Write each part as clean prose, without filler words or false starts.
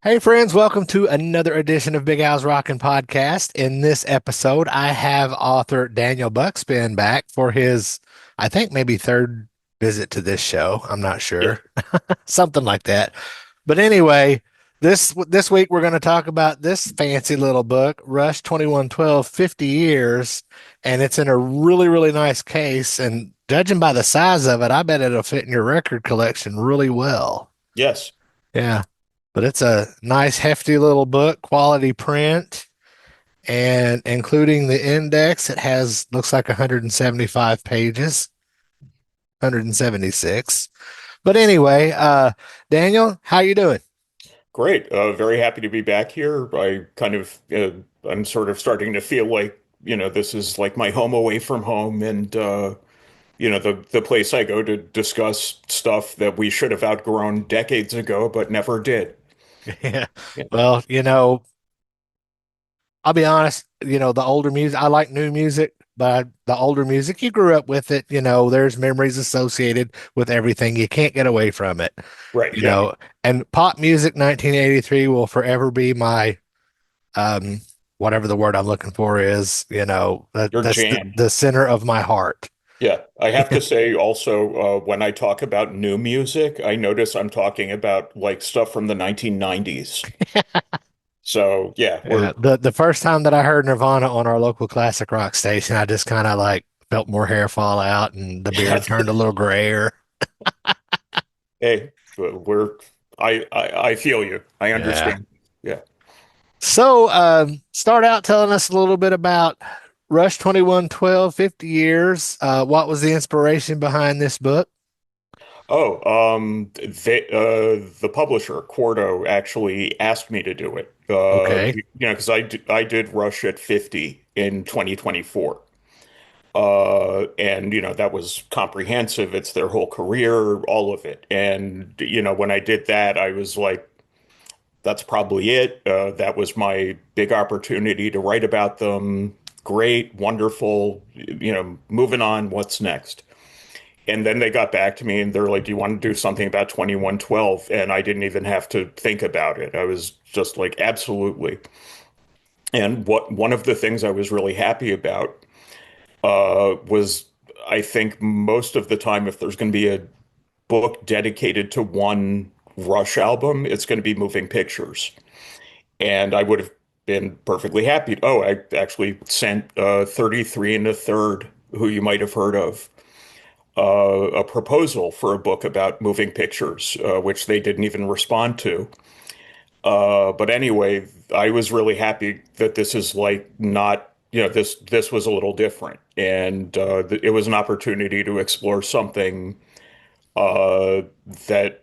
Hey friends, welcome to another edition of Big Al's Rockin' Podcast. In this episode, I have author Daniel Bukszpan back for his, I think maybe third visit to this show. I'm not Yeah. sure. Something like that. But anyway, this week we're going to talk about this fancy little book, Rush 2112 50 Years, and it's in a really nice case, and judging by the size of it, I bet it'll fit in your record collection really well. Yes. Yeah. But it's a nice, hefty little book, quality print, and including the index, it has looks like 175 pages, 176. But anyway, Daniel, how you doing? Great. Very happy to be back here. I'm sort of starting to feel like, this is like my home away from home and, the place I go to discuss stuff that we should have outgrown decades ago, but never did. Yeah. Yeah. Well, I'll be honest, the older music, I like new music, but the older music, you grew up with it, there's memories associated with everything. You can't get away from it, Right. you Yeah. know, and pop music 1983 will forever be my um whatever the word I'm looking for is, Your that's jam. the center of my heart. Yeah. I have to say also, when I talk about new music, I notice I'm talking about like stuff from the 1990s. So yeah, Yeah, we're the first time that I heard Nirvana on our local classic rock station, I just kind of like felt more hair fall out and the yeah. beard turned a little grayer. Hey, we're I feel you. I Yeah. understand. Yeah. So, start out telling us a little bit about Rush 2112 50 years. What was the inspiration behind this book? The publisher Quarto actually asked me to do it. Okay. Because I did Rush at 50 in 2024. And that was comprehensive. It's their whole career, all of it. And when I did that, I was like, that's probably it. That was my big opportunity to write about them. Great, wonderful, moving on. What's next? And then they got back to me and they're like, do you want to do something about 2112? And I didn't even have to think about it. I was just like, absolutely. And one of the things I was really happy about was I think most of the time, if there's going to be a book dedicated to one Rush album, it's going to be Moving Pictures. And I would have been perfectly happy. Oh, I actually sent 33 and a third, who you might have heard of, a proposal for a book about moving pictures, which they didn't even respond to. But anyway, I was really happy that this is like not, this was a little different, and it was an opportunity to explore something uh, that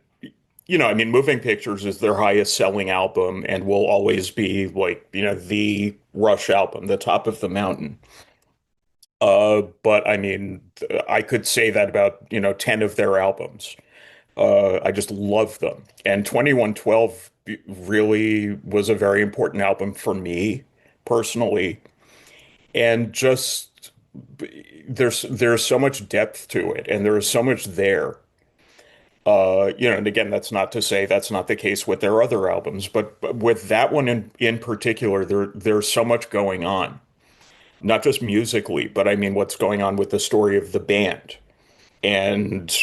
I mean, Moving Pictures is their highest selling album and will always be like, the Rush album, the top of the mountain. But I mean, I could say that about, 10 of their albums. I just love them. And 2112 really was a very important album for me personally. And just there's so much depth to it and there is so much there. And again, that's not to say that's not the case with their other albums, but with that one in particular, there's so much going on, not just musically, but I mean, what's going on with the story of the band and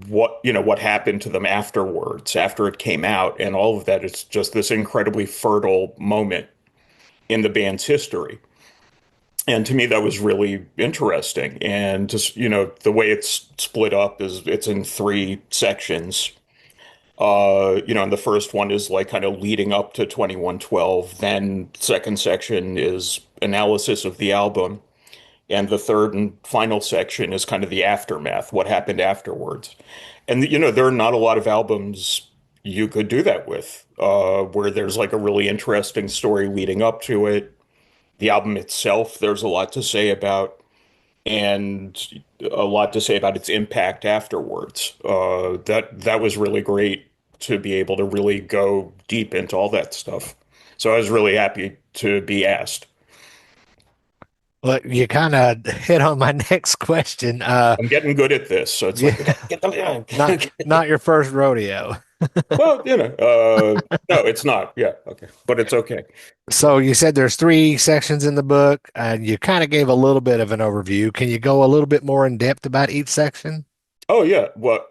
what happened to them afterwards, after it came out, and all of that. It's just this incredibly fertile moment in the band's history. And to me, that was really interesting. And just, the way it's split up is it's in three sections. And the first one is like kind of leading up to 2112. Then second section is analysis of the album. And the third and final section is kind of the aftermath, what happened afterwards. And, there are not a lot of albums you could do that with, where there's like a really interesting story leading up to it. The album itself, there's a lot to say about, and a lot to say about its impact afterwards. That was really great to be able to really go deep into all that stuff. So I was really happy to be asked. Well, you kind of hit on my next question. I'm getting good at this, so it's like Yeah, we gotta get them. not your first rodeo. Well, no, it's not. Yeah, okay, but it's okay. So you said there's three sections in the book, and you kind of gave a little bit of an overview. Can you go a little bit more in depth about each section? Oh yeah. Well,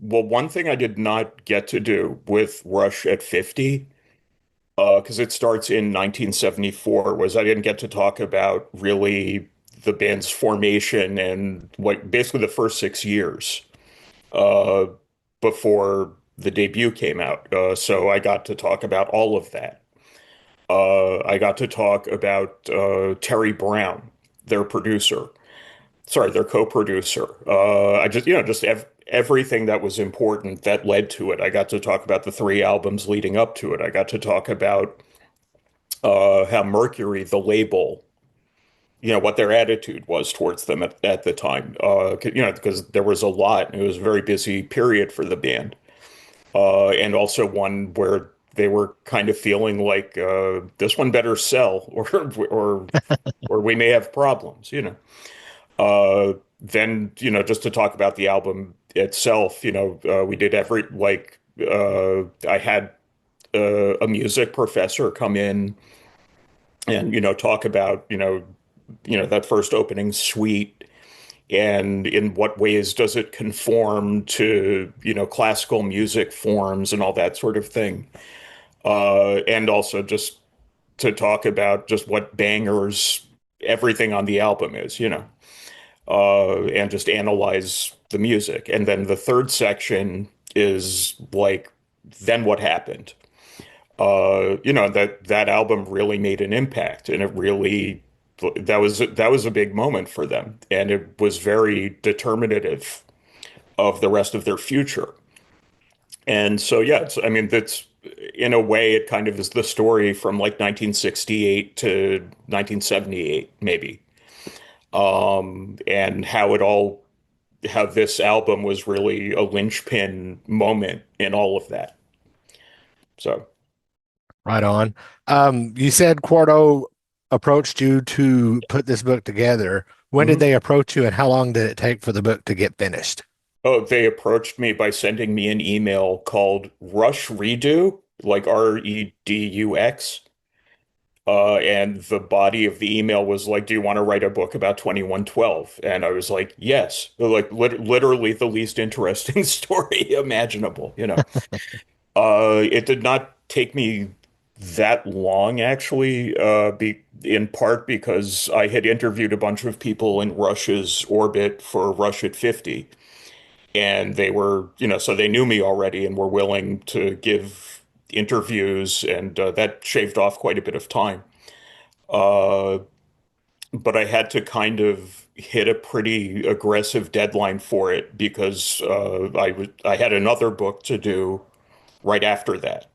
one thing I did not get to do with Rush at 50, because it starts in 1974, was I didn't get to talk about really the band's formation and like basically the first 6 years uh, before the debut came out. So I got to talk about all of that. I got to talk about Terry Brown, their producer. Sorry, their co-producer. I just, just everything that was important that led to it. I got to talk about the three albums leading up to it. I got to talk about how Mercury, the label, what their attitude was towards them at the time. Because there was a lot. It was a very busy period for the band. And also one where they were kind of feeling like this one better sell or or we may have problems. Then, just to talk about the album itself, we did I had a music professor come in and, talk about, that first opening suite and in what ways does it conform to, classical music forms and all that sort of thing. And also just to talk about just what bangers everything on the album is. And just analyze the music. And then the third section is like, then what happened? That album really made an impact, and it really that was a big moment for them, and it was very determinative of the rest of their future. And so, yeah, I mean, that's in a way, it kind of is the story from like 1968 to 1978, maybe, and how this album was really a linchpin moment in all of that. So, Right on. You said Quarto approached you to put this book together. When did mhm. they approach you, and how long did it take for the book to get finished? Oh, they approached me by sending me an email called Rush Redo, like Redux. And the body of the email was like, "Do you want to write a book about 2112?" And I was like, "Yes." Like literally the least interesting story imaginable. It did not take me that long, actually, in part because I had interviewed a bunch of people in Rush's orbit for Rush at 50, and they were, so they knew me already and were willing to give interviews, and that shaved off quite a bit of time. Uh, but I had to kind of hit a pretty aggressive deadline for it because I had another book to do right after that.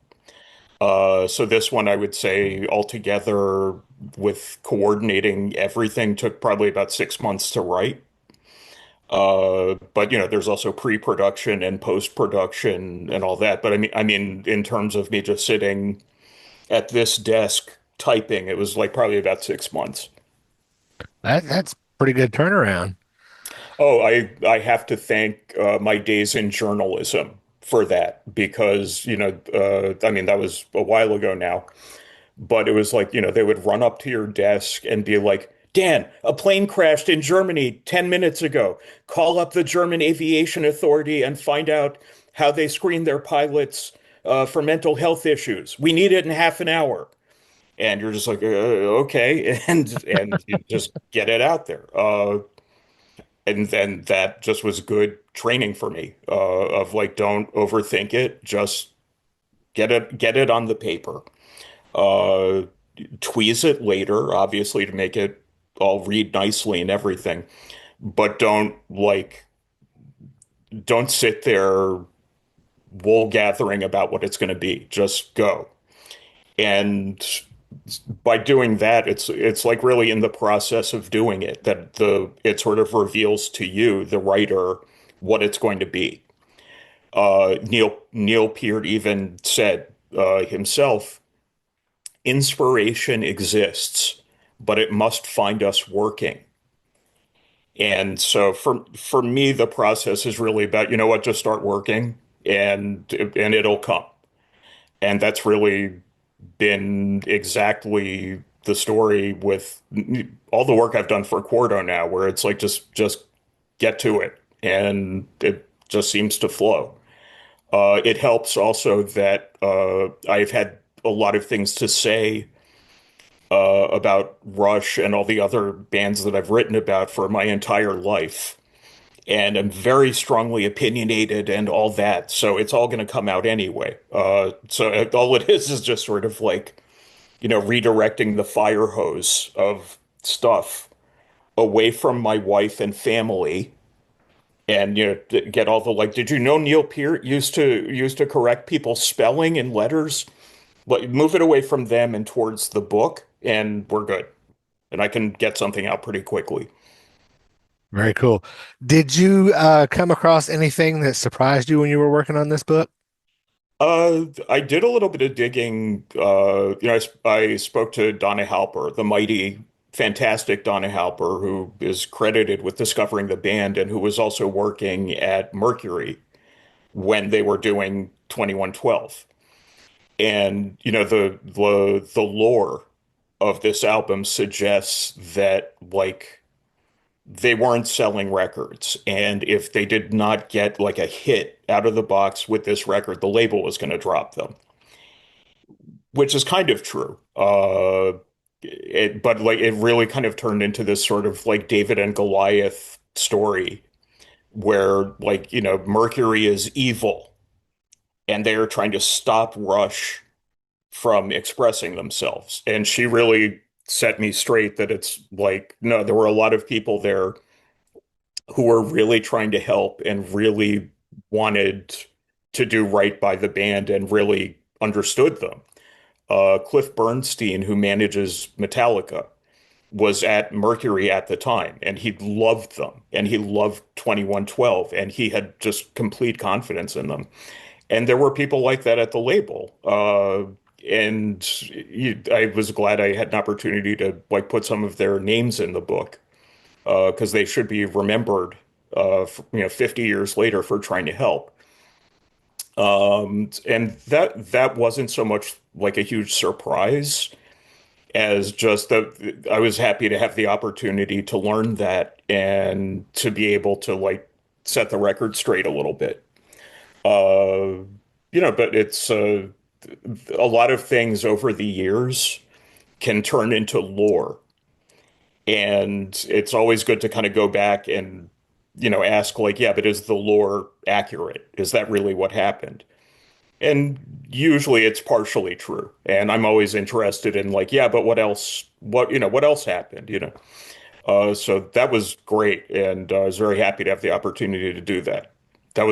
So this one, I would say altogether with coordinating everything took probably about 6 months to write. But there's also pre-production and post-production and all that. But I mean, in terms of me just sitting at this desk typing, it was like probably about 6 months. That's pretty good turnaround. Oh, I have to thank my days in journalism for that because I mean that was a while ago now. But it was like, they would run up to your desk and be like, "Dan, a plane crashed in Germany 10 minutes ago. Call up the German Aviation Authority and find out how they screen their pilots for mental health issues. We need it in half an hour." And you're just like, okay. And you just get it out there. And then that just was good training for me of like, don't overthink it. Just get it on the paper. Uh, Tweeze it later, obviously, to make it all read nicely and everything. But don't sit there wool gathering about what it's going to be. Just go. And by doing that, it's like really in the process of doing it that the it sort of reveals to you, the writer, what it's going to be. Neil Peart even said himself, inspiration exists, but it must find us working. And so for me, the process is really about, you know what, just start working. and it'll come. And that's really been exactly the story with all the work I've done for Quarto now, where it's like just get to it, and it just seems to flow. It helps also that I've had a lot of things to say about Rush and all the other bands that I've written about for my entire life. And I'm very strongly opinionated and all that. So it's all going to come out anyway. So all it is just sort of like, redirecting the fire hose of stuff away from my wife and family. And get all the like, did you know Neil Peart used to correct people's spelling in letters? But move it away from them and towards the book, and we're good. And I can get something out pretty quickly. Very cool. Did you come across anything that surprised you when you were working on this book? I did a little bit of digging. I spoke to Donna Halper, the mighty, fantastic Donna Halper, who is credited with discovering the band and who was also working at Mercury when they were doing 2112. And the lore of this album suggests that like they weren't selling records, and if they did not get like a hit out of the box with this record, the label was going to drop them, which is kind of true. But like it really kind of turned into this sort of like David and Goliath story where like, Mercury is evil and they're trying to stop Rush from expressing themselves. And she really set me straight that it's like, no, there were a lot of people there who were really trying to help and really wanted to do right by the band and really understood them. Cliff Bernstein, who manages Metallica, was at Mercury at the time, and he loved them, and he loved 2112, and he had just complete confidence in them. And there were people like that at the label. And I was glad I had an opportunity to like put some of their names in the book because they should be remembered, 50 years later for trying to help. And that wasn't so much like a huge surprise as just that I was happy to have the opportunity to learn that and to be able to like set the record straight a little bit. Uh, but it's a lot of things over the years can turn into lore. And it's always good to kind of go back and, ask like, yeah, but is the lore accurate? Is that really what happened? And usually it's partially true. And I'm always interested in like, yeah, but what else? What else happened? So that was great, and I was very happy to have the opportunity to do that. That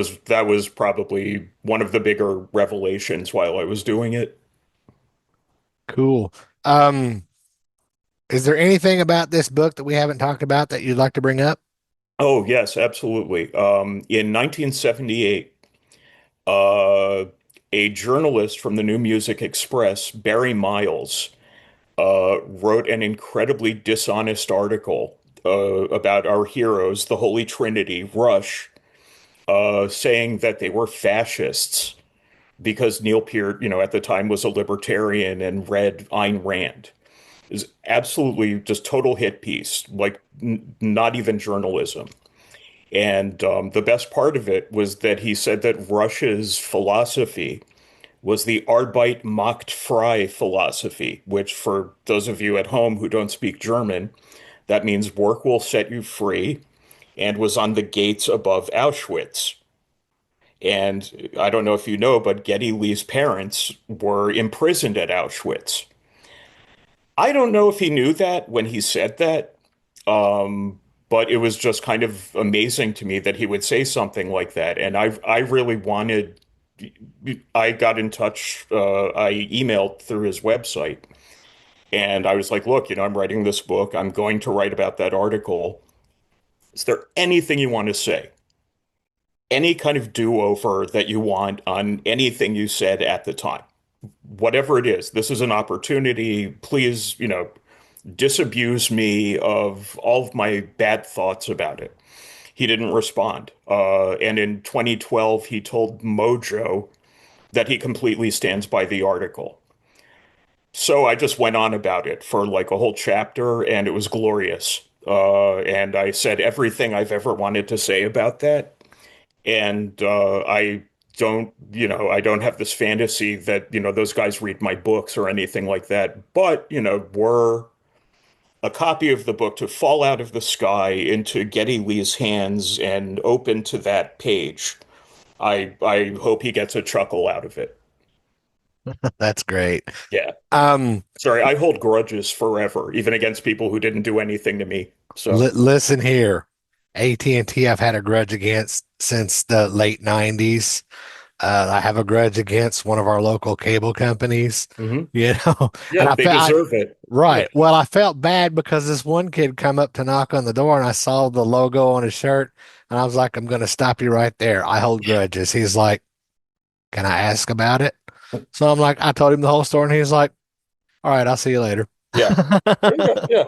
was probably one of the bigger revelations while I was doing it. Cool. Um, is there anything about this book that we haven't talked about that you'd like to bring up? Oh, yes, absolutely. In 1978, uh, a journalist from the New Music Express, Barry Miles, wrote an incredibly dishonest article about our heroes, the Holy Trinity, Rush, saying that they were fascists because Neil Peart, at the time was a libertarian and read Ayn Rand. Is absolutely just total hit piece, like not even journalism. And the best part of it was that he said that Rush's philosophy was the Arbeit macht frei philosophy, which for those of you at home who don't speak German, that means work will set you free, and was on the gates above Auschwitz. And I don't know if you know, but Geddy Lee's parents were imprisoned at Auschwitz. I don't know if he knew that when he said that, but it was just kind of amazing to me that he would say something like that. And I really wanted, I got in touch, I emailed through his website, and I was like, look, I'm writing this book. I'm going to write about that article. Is there anything you want to say? Any kind of do-over that you want on anything you said at the time? Whatever it is, this is an opportunity. Please, disabuse me of all of my bad thoughts about it. he didn't respond. And in 2012, he told Mojo that he completely stands by the article. So I just went on about it for like a whole chapter, and it was glorious. And I said everything I've ever wanted to say about that. And I don't have this fantasy that, those guys read my books or anything like that. But, were a copy of the book to fall out of the sky into Geddy Lee's hands and open to that page, I hope he gets a chuckle out of it. That's great. Yeah. Um, Sorry, I hold grudges forever, even against people who didn't do anything to me. So, listen here. AT&T I've had a grudge against since the late 90s. I have a grudge against one of our local cable companies, mhm. you know, and Yeah, they deserve it. Yeah. right. Well, I felt bad because this one kid come up to knock on the door and I saw the logo on his shirt and I was like, I'm going to stop you right there. I hold grudges. He's like, can I ask about it? So I'm like, I told him the whole story and he's like, all right, I'll see you later. Yeah. Yeah, yeah.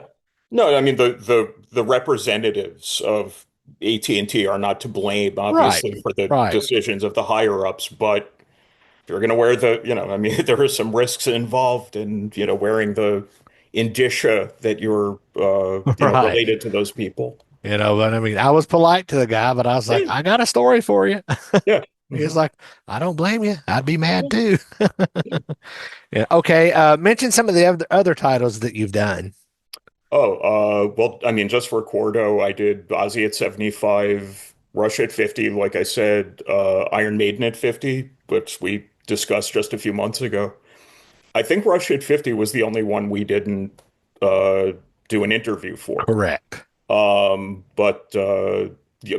No, I mean the representatives of AT&T are not to blame, Right. obviously, for the Right. decisions of the higher ups, but if you're going to wear I mean, there are some risks involved in, wearing the indicia that you're, Right. related to those people. But I mean, I was polite to the guy, but I was like, Yeah, I got a story for you. yeah. He's Mhm. like, I don't blame you. I'd be mad Yeah. too. Yeah. Okay. Mention some of the other titles that you've done. Oh, well, I mean, just for Quarto, I did Ozzy at 75, Rush at 50, like I said, Iron Maiden at 50, which we discussed just a few months ago. I think Rush at 50 was the only one we didn't uh, do an interview for. Correct. But yeah,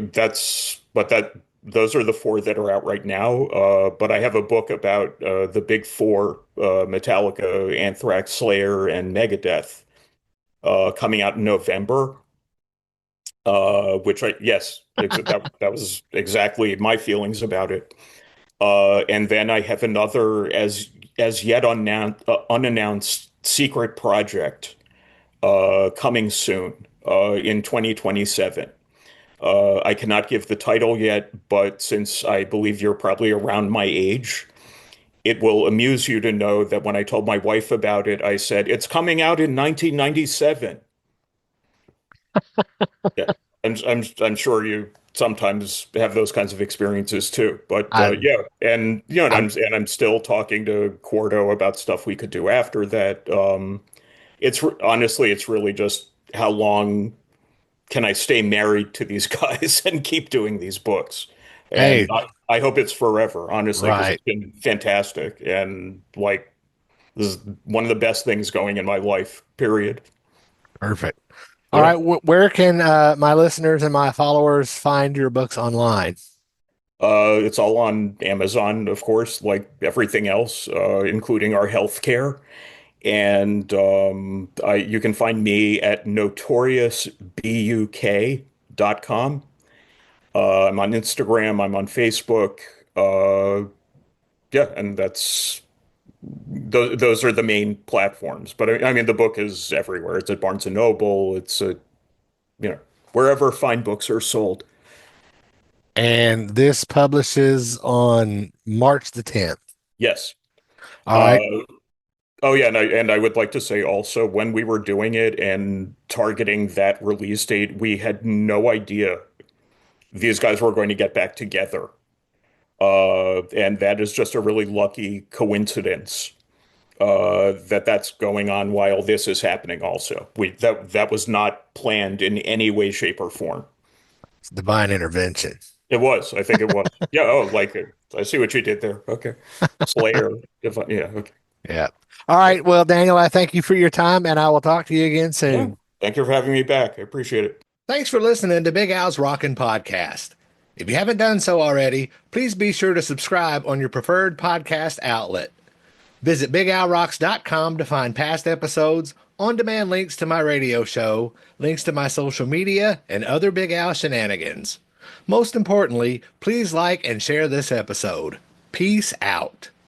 those are the four that are out right now. But I have a book about the big four, Metallica, Anthrax, Slayer, and Megadeth, coming out in November. Which yes, that was exactly my feelings about it. And then I have another as yet unannounced secret project coming soon in 2027. I cannot give the title yet, but since I believe you're probably around my age, it will amuse you to know that when I told my wife about it, I said, it's coming out in 1997. Yeah, I'm sure you sometimes have those kinds of experiences too. But I, yeah, and I, I'm still talking to Quarto about stuff we could do after that. Honestly, it's really just how long can I stay married to these guys and keep doing these books? And hey, I hope it's forever, honestly, because right. it's been fantastic and like this is one of the best things going in my life, period. Perfect. All Yeah. right. Where can my listeners and my followers find your books online? It's all on Amazon, of course, like everything else, including our healthcare. And you can find me at notoriousbuk.com. I'm on Instagram, I'm on Facebook. Uh, yeah, and those are the main platforms. But I mean, the book is everywhere. It's at Barnes and Noble. You know, wherever fine books are sold. And this publishes on March the 10th. Yes. All right. Uh, Oh yeah, and I would like to say also when we were doing it and targeting that release date, we had no idea these guys were going to get back together. And that is just a really lucky coincidence that that's going on while this is happening also. That was not planned in any way, shape, or form. It's divine intervention. It was, I think it was. Yeah, oh, like I see what you did there. Okay. Slayer. Yeah, okay. Yeah. All right. Well, Daniel, I thank you for your time and I will talk to you again Yeah. soon. Thank you for having me back. I appreciate it. Thanks for listening to Big Al's Rockin' Podcast. If you haven't done so already, please be sure to subscribe on your preferred podcast outlet. Visit BigAlRocks.com to find past episodes, on demand links to my radio show, links to my social media, and other Big Al shenanigans. Most importantly, please like and share this episode. Peace out.